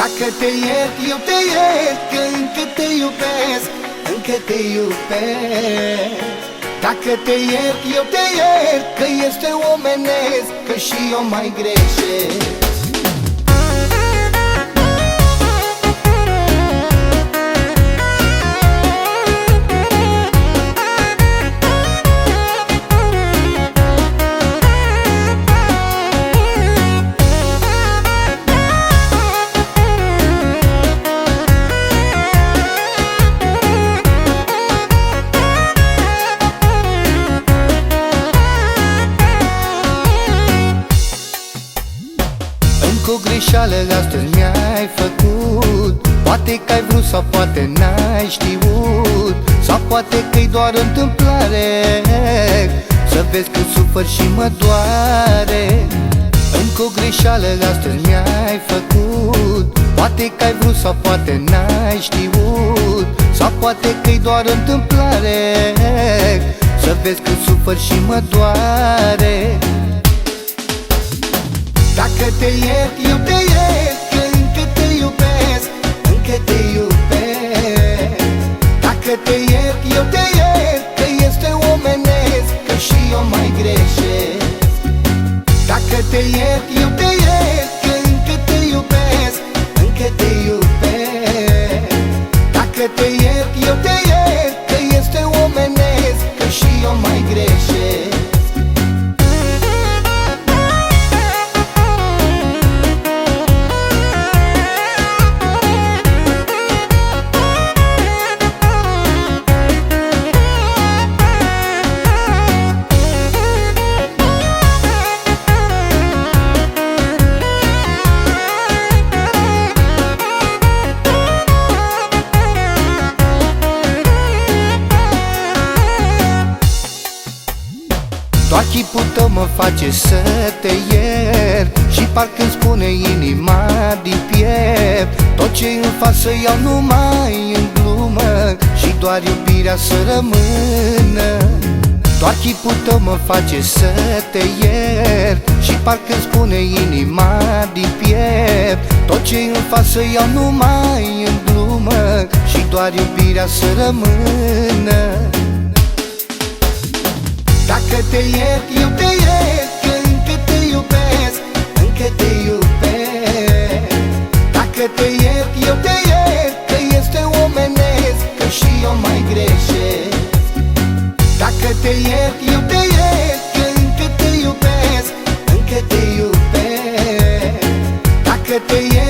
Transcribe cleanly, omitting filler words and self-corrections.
Dacă te iert, eu te iert, că încă te iubesc, încă te iubesc. Dacă te iert, eu te iert, că este omenesc, că și eu mai greșesc. Cu greșeală astăzi mi-ai făcut, poate că ai vrut sau poate n-ai știut, sau poate că-i doar întâmplare, să vezi că sufăr și mă doare. Încă o greșeală astăzi mi-ai făcut, poate că ai vrut sau poate n-ai știut, sau poate că-i doar întâmplare, să vezi că sufăr și mă doare. Dacă te iert, eu te iert, că încă te iubesc, încă te iubesc. Dacă te iert, eu te iert, că este omenesc, că și eu mai greșesc. Dacă te iert, eu te iert, că încă te iubesc, încă te iubesc. Dacă te iert, eu te iert, că este omenesc, că și eu mai greșesc. Doar chipul tău mă face să te iert, și parcă-mi spune inima din piept, tot ce îmi fac să iau numai în glumă, și doar iubirea să rămână. Doar chipul tău mă face să te iert, și parcă-mi spune inima din piept, tot ce îmi fac să iau numai în glumă, și doar iubirea să rămână. Dacă te iert, eu te iert, că încă te iubesc, încă te iubesc. Dacă te iert, eu te iert, că este omenesc, că și eu mai greșesc. Dacă te iert, eu te iert, că încă te iubesc, încă te iubesc. Dacă te iert,